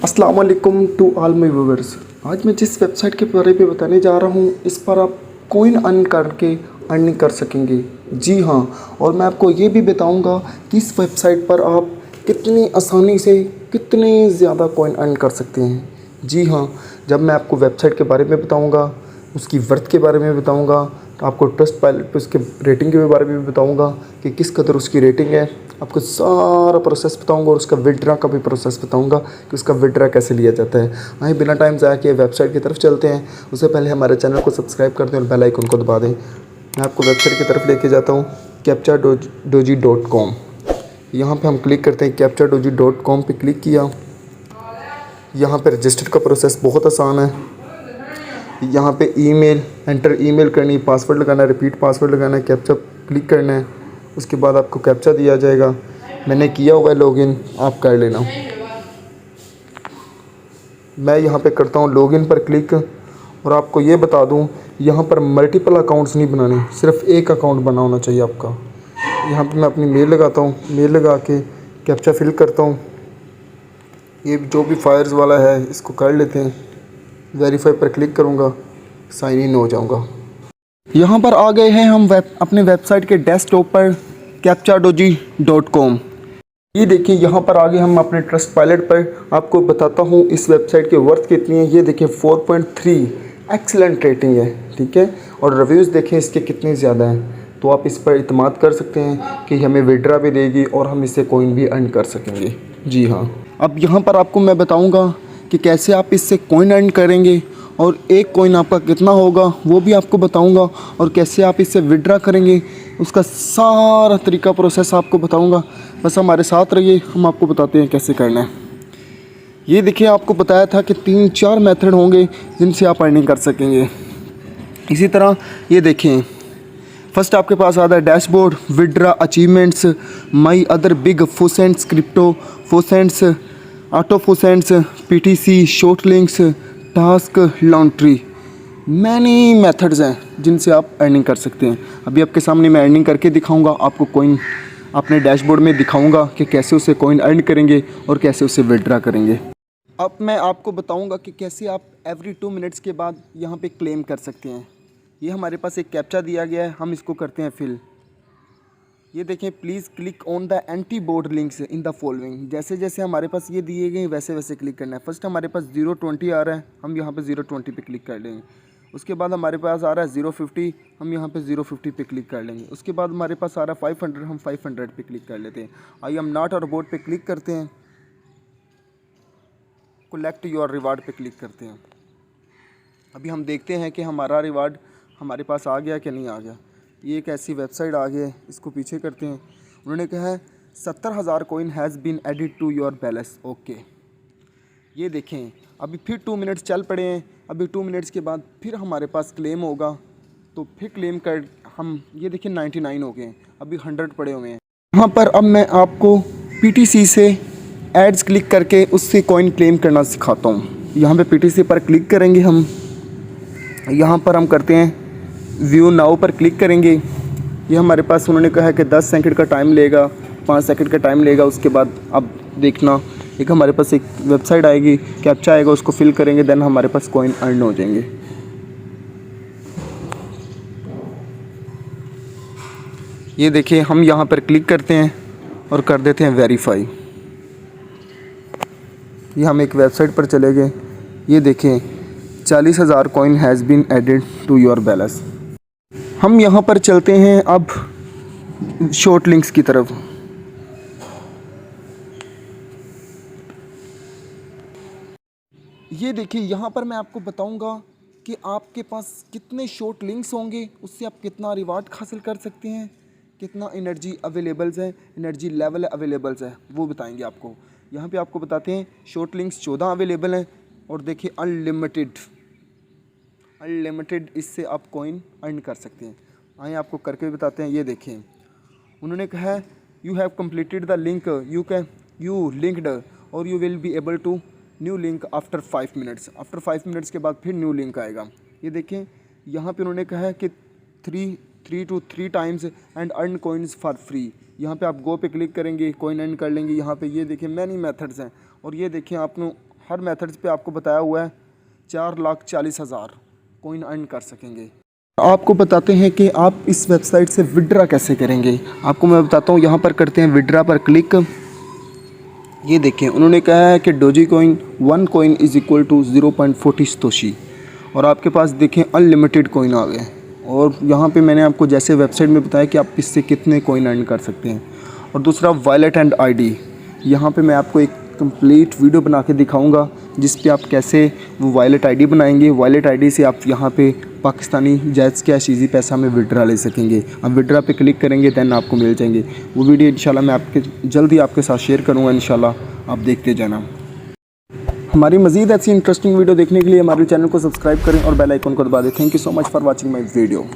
अस्सलाम वालेकुम to all my viewers. आज मैं जिस वेबसाइट के बारे में बताने जा रहा हूँ, इस पर आप कॉइन अर्न करके अर्निंग कर सकेंगे। जी हाँ, और मैं आपको ये भी बताऊँगा कि इस वेबसाइट पर आप कितनी आसानी से कितने ज़्यादा कॉइन अर्न कर सकते हैं। जी हाँ, जब मैं आपको वेबसाइट के बारे में बताऊँगा, उसकी वर्थ के बारे में बताऊँगा, आपको ट्रस्ट पायलट पे उसके रेटिंग के बारे में भी बताऊँगा कि किस कदर उसकी रेटिंग है। आपको सारा प्रोसेस बताऊंगा और उसका विड्रा का भी प्रोसेस बताऊंगा कि उसका विड्रा कैसे लिया जाता है। आइए बिना टाइम ज़ाया किए वेबसाइट की तरफ चलते हैं। उससे पहले हमारे चैनल को सब्सक्राइब कर दें और बेल आइकन को दबा दें। मैं आपको वेबसाइट की तरफ लेके जाता हूँ, captcha-doji.com। यहाँ पे हम क्लिक करते हैं। captcha-doji.com पे क्लिक किया। यहाँ पे रजिस्टर का प्रोसेस बहुत आसान है। यहाँ पे ईमेल एंटर ईमेल करनी, पासवर्ड लगाना है, रिपीट पासवर्ड लगाना है, कैप्चा क्लिक करना है। उसके बाद आपको कैप्चा दिया जाएगा। मैंने किया हुआ है लॉगिन, आप कर लेना। मैं यहाँ पे करता हूँ लॉगिन पर क्लिक। और आपको ये बता दूँ, यहाँ पर मल्टीपल अकाउंट्स नहीं बनाने, सिर्फ एक अकाउंट बना होना चाहिए आपका। यहाँ पे मैं अपनी मेल लगाता हूँ, मेल लगा के कैप्चा फिल करता हूँ। ये जो भी फायर्स वाला है इसको कर लेते हैं। वेरीफाई पर क्लिक करूँगा, साइन इन हो जाऊँगा। यहाँ पर आ गए हैं हम अपने वेबसाइट के डेस्कटॉप पर, captcha-doji.com। ये देखिए यहाँ पर आगे हम अपने ट्रस्ट पायलट पर। आपको बताता हूँ इस वेबसाइट की वर्थ कितनी है। ये देखिए 4.3 एक्सीलेंट रेटिंग है, ठीक है। और रिव्यूज़ देखें इसके कितने ज़्यादा हैं। तो आप इस पर इत्मीनान कर सकते हैं कि हमें विड्रा भी देगी और हम इससे कॉइन भी अर्न कर सकेंगे। जी हाँ, अब यहाँ पर आपको मैं बताऊँगा कि कैसे आप इससे कॉइन अर्न करेंगे और एक कॉइन आपका कितना होगा वो भी आपको बताऊंगा, और कैसे आप इससे विड्रा करेंगे उसका सारा तरीका प्रोसेस आपको बताऊंगा। बस हमारे साथ रहिए, हम आपको बताते हैं कैसे करना है। ये देखिए, आपको बताया था कि 3-4 मेथड होंगे जिनसे आप अर्निंग कर सकेंगे। इसी तरह ये देखें, फर्स्ट आपके पास आता है dashboard, withdraw, achievements, my other big faucets, crypto faucets, auto faucets, PTC, short links, task, laundry. Many methods हैं जिनसे आप अर्निंग कर सकते हैं। अभी आपके सामने मैं अर्निंग करके दिखाऊंगा, आपको कॉइन अपने डैशबोर्ड में दिखाऊंगा कि कैसे उसे कॉइन अर्न करेंगे और कैसे उसे विड्रा करेंगे। अब मैं आपको बताऊंगा कि कैसे आप एवरी 2 मिनट्स के बाद यहाँ पे क्लेम कर सकते हैं। ये हमारे पास एक कैप्चा दिया गया है, हम इसको करते हैं फिल। ये देखें, please click on the anti board links in the following. जैसे जैसे हमारे पास ये दिए गए वैसे वैसे क्लिक करना है। फर्स्ट हमारे पास 020 आ रहा है, हम यहाँ पे 020 पे क्लिक कर लेंगे। उसके बाद हमारे पास आ रहा है 050, हम यहाँ पे 050 पे क्लिक कर लेंगे। उसके बाद हमारे पास आ रहा है 500, हम 500 पे क्लिक कर लेते हैं। आई एम नॉट और बोर्ड पे क्लिक करते हैं। कलेक्ट योर रिवार्ड पे क्लिक करते हैं। अभी हम देखते हैं कि हमारा रिवार्ड हमारे पास आ गया कि नहीं आ गया। ये एक ऐसी वेबसाइट आ गई है, इसको पीछे करते हैं। उन्होंने कहा है 70,000 coin has been added to your balance. Okay, ये देखें, अभी फिर 2 मिनट्स चल पड़े हैं। अभी 2 मिनट्स के बाद फिर हमारे पास क्लेम होगा, तो फिर क्लेम कर हम ये देखिए 99 हो गए हैं, अभी 100 पड़े हुए हैं। यहाँ पर अब मैं आपको पीटीसी से एड्स क्लिक करके उससे कॉइन क्लेम करना सिखाता हूँ। यहाँ पे पीटीसी पर क्लिक करेंगे हम। यहाँ पर हम करते हैं व्यू नाउ पर क्लिक करेंगे। ये हमारे पास उन्होंने कहा है कि 10 सेकंड का टाइम लेगा, 5 सेकंड का टाइम लेगा। उसके बाद अब देखना, एक हमारे पास एक वेबसाइट आएगी, कैप्चा आएगा, उसको फिल करेंगे, देन हमारे पास कॉइन अर्न हो जाएंगे। ये देखिए, हम यहाँ पर क्लिक करते हैं और कर देते हैं वेरीफाई। ये हम एक वेबसाइट पर चले गए। ये देखें, 40,000 coin has been added to your balance. हम यहाँ पर चलते हैं अब शॉर्ट लिंक्स की तरफ। ये देखिए, यहाँ पर मैं आपको बताऊँगा कि आपके पास कितने शॉर्ट लिंक्स होंगे, उससे आप कितना रिवार्ड हासिल कर सकते हैं, कितना एनर्जी अवेलेबल्स है, एनर्जी लेवल अवेलेबल्स है, वो बताएंगे आपको। यहाँ पे आपको बताते हैं शॉर्ट लिंक्स 14 अवेलेबल हैं। और देखिए अनलिमिटेड इससे आप कॉइन अर्न कर सकते हैं। आइए आपको करके बताते हैं। ये देखें, उन्होंने कहा है you have completed the link, you linked और you will be able to new link after 5 minutes. After 5 minutes के बाद फिर न्यू लिंक आएगा। ये देखें, यहाँ पे उन्होंने कहा है कि 3 times and earn coins for free. यहाँ पे आप गो पे क्लिक करेंगे, कॉइन अर्न कर लेंगे। यहाँ पे ये देखें मैनी मेथड्स हैं। और ये देखें, आपने हर मेथड्स पे आपको बताया हुआ है 4,40,000 कॉइन अर्न कर सकेंगे। आपको बताते हैं कि आप इस वेबसाइट से विड्रा कैसे करेंगे। आपको मैं बताता हूँ, यहाँ पर करते हैं विड्रा पर क्लिक। ये देखें उन्होंने कहा है कि Doge coin 1 coin is equal to 0.40 satoshi और आपके पास देखें अनलिमिटेड कॉइन आ गए। और यहाँ पे मैंने आपको जैसे वेबसाइट में बताया कि आप इससे कितने कॉइन अर्न कर सकते हैं। और दूसरा वॉलेट एंड आईडी, यहाँ पे मैं आपको एक कंप्लीट वीडियो बना के दिखाऊंगा जिस पे आप कैसे वो वॉलेट आईडी बनाएंगे। वॉलेट आईडी से आप यहाँ पे पाकिस्तानी जैज़ कैश ईजी पैसा में विड्रा ले सकेंगे। आप विड्रा पे क्लिक करेंगे दैन आपको मिल जाएंगे। वो वीडियो इंशाल्लाह मैं आपके जल्दी आपके साथ शेयर करूँगा इंशाल्लाह, आप देखते जाना। हमारी मज़ीद ऐसी इंटरेस्टिंग वीडियो देखने के लिए हमारे चैनल को सब्सक्राइब करें और बेल आइकन को दबा दें। Thank you so much for watching my video.